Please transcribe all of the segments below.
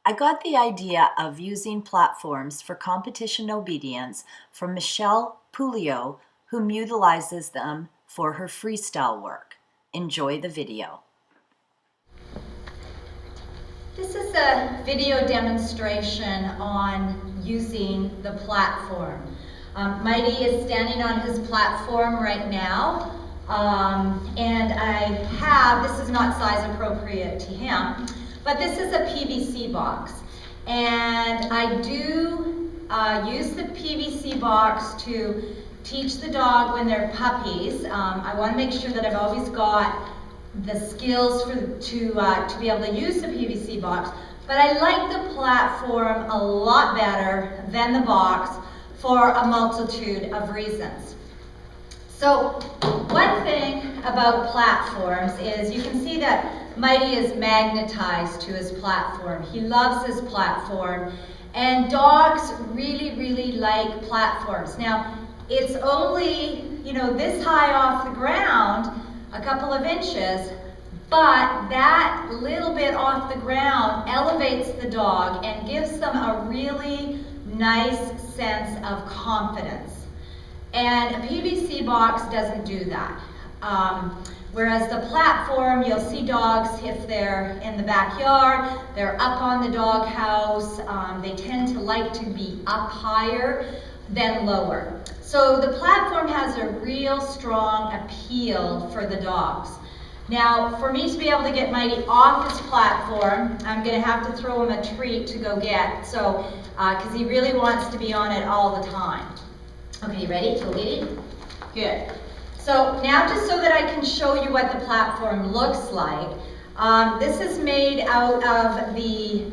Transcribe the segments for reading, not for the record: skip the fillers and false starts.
I got the idea of using platforms for competition obedience from Michelle Pulio, who utilizes them for her freestyle work. Enjoy the video. This is a video demonstration on using the platform. Mighty is standing on his platform right now, and this is not size appropriate to him, but this is a PVC box. And I do use the PVC box to teach the dog when they're puppies. I want to make sure that I've always got the skills to be able to use the PVC box, but I like the platform a lot better than the box for a multitude of reasons. So one thing about platforms is you can see that Mighty is magnetized to his platform. He loves his platform, and dogs really, really like platforms. Now, it's only, this high off the ground, a couple of inches, but that little bit off the ground elevates the dog and gives them a really nice sense of confidence. And a PVC box doesn't do that. Whereas the platform, you'll see dogs, if they're in the backyard, they're up on the doghouse, they tend to like to be up higher than lower. So the platform has a real strong appeal for the dogs. Now, for me to be able to get Mighty off his platform, I'm going to have to throw him a treat to go get, because he really wants to be on it all the time. Okay, you ready? Go get it? Good. So now, just so that I can show you what the platform looks like, this is made out of the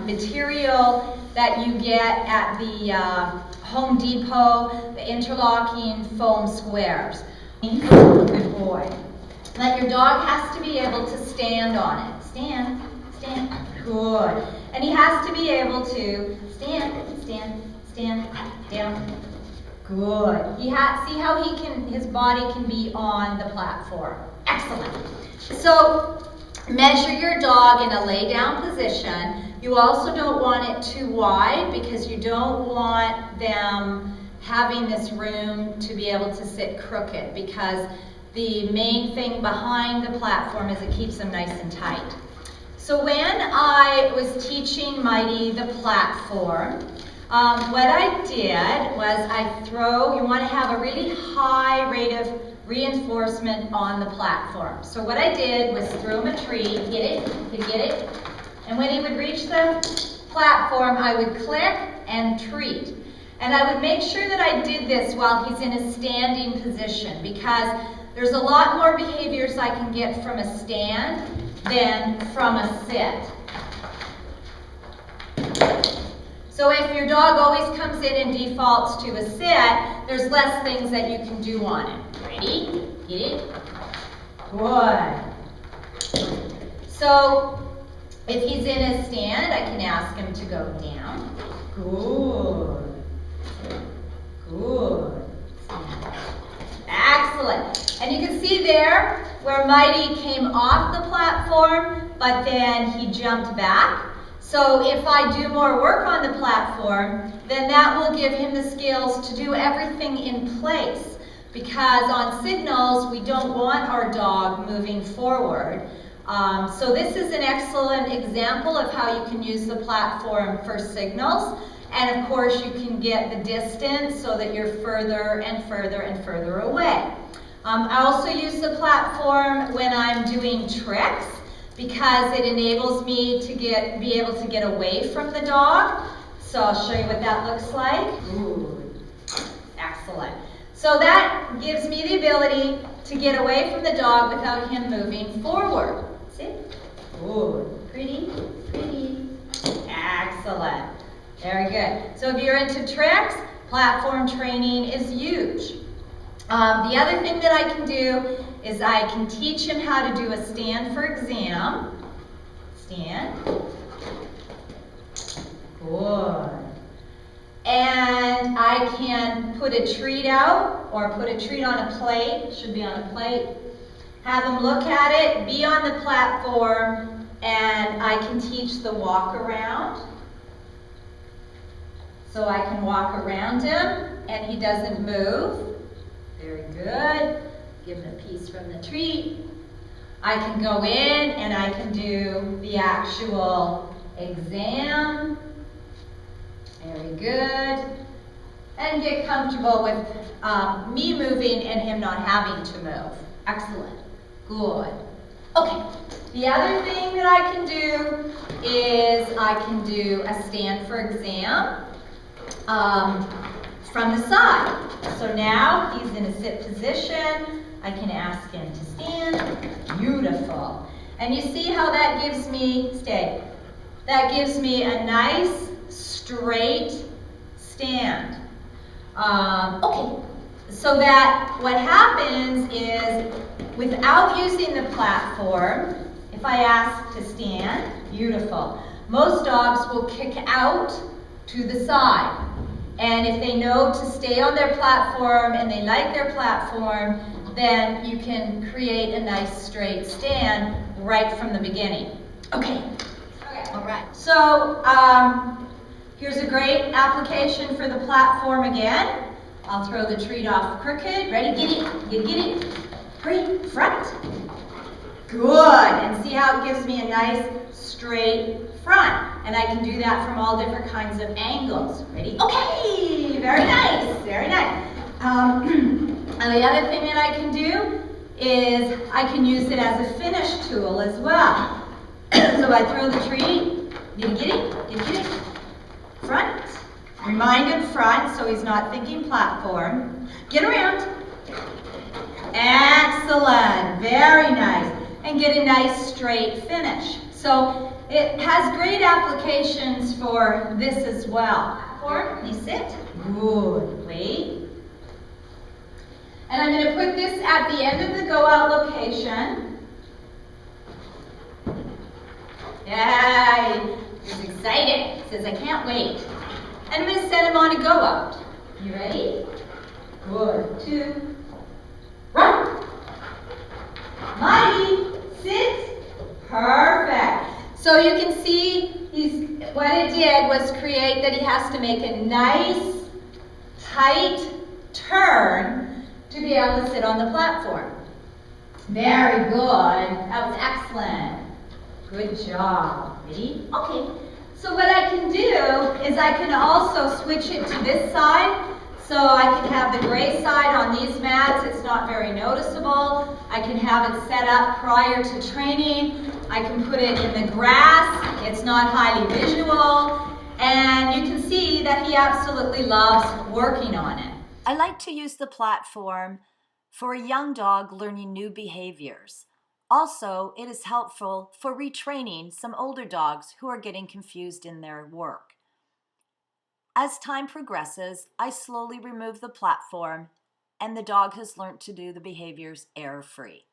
material that you get at the Home Depot, the interlocking foam squares. Good boy. Like, your dog has to be able to stand on it. Stand, stand, good. And he has to be able to stand, stand, stand, down, good. See how his body can be on the platform. Excellent. So, measure your dog in a lay down position. You also don't want it too wide because you don't want them having this room to be able to sit crooked, because the main thing behind the platform is it keeps them nice and tight. So when I was teaching Mighty the platform, what I did was you want to have a really high rate of reinforcement on the platform. So what I did was throw him a treat, get it, and when he would reach the platform, I would click and treat. And I would make sure that I did this while he's in a standing position, because there's a lot more behaviors I can get from a stand than from a sit. So if your dog always comes in and defaults to a sit, there's less things that you can do on it. Ready? Get it? Good. So if he's in a stand, I can ask him to go down. Good. Good. Excellent. And you can see there where Mighty came off the platform, but then he jumped back. So if I do more work on the platform, then that will give him the skills to do everything in place. Because on signals, we don't want our dog moving forward. So this is an excellent example of how you can use the platform for signals. And of course, you can get the distance so that you're further and further and further away. I also use the platform when I'm doing tricks, because it enables me to be able to get away from the dog. So I'll show you what that looks like. Ooh, excellent. So that gives me the ability to get away from the dog without him moving forward. See? Ooh, pretty, pretty. Excellent. Very good. So if you're into tricks, platform training is huge. The other thing that I can do is I can teach him how to do a stand for exam. Stand. Good. And I can put a treat out, or put a treat on a plate. Should be on a plate. Have him look at it, be on the platform, and I can teach the walk around. So I can walk around him and he doesn't move. Very good. Give him a piece from the treat. I can go in and I can do the actual exam. Very good. And get comfortable with me moving and him not having to move. Excellent. Good. Okay. The other thing that I can do is I can do a stand for exam from the side. So now he's in a sit position. I can ask him to stand. Beautiful. And you see how that gives me, stay. That gives me a nice straight stand. Okay, so that what happens is without using the platform, if I ask to stand, beautiful. Most dogs will kick out to the side. And if they know to stay on their platform and they like their platform, then you can create a nice straight stand right from the beginning. Okay. All right. So here's a great application for the platform again. I'll throw the treat off crooked. Ready? Get it. Get it. Hurry. Front. Good. And see how it gives me a nice straight front. And I can do that from all different kinds of angles. Ready? Okay. Very nice. Very nice. And the other thing that I can do is I can use it as a finish tool as well. So I throw the treat. Get it. Front. Remind him front so he's not thinking platform. Get around. Excellent. Very nice. And get a nice straight finish. So it has great applications for this as well. You sit. Good. Wait. And I'm going to put this at the end of the go out location. Yeah, he's excited. He says, I can't wait. And I'm going to send him on a go out. You ready? Good. 2. Run. Mighty. Sit. Perfect. So you can see what it did was create that he has to make a nice, tight turn to be able to sit on the platform. Very good. That was excellent. Good job. Ready? Okay. So what I can do is I can also switch it to this side. So I can have the gray side on these mats. It's not very noticeable. I can have it set up prior to training. I can put it in the grass. It's not highly visual. And you can see that he absolutely loves working on it. I like to use the platform for a young dog learning new behaviors. Also, it is helpful for retraining some older dogs who are getting confused in their work. As time progresses, I slowly remove the platform and the dog has learned to do the behaviors error-free.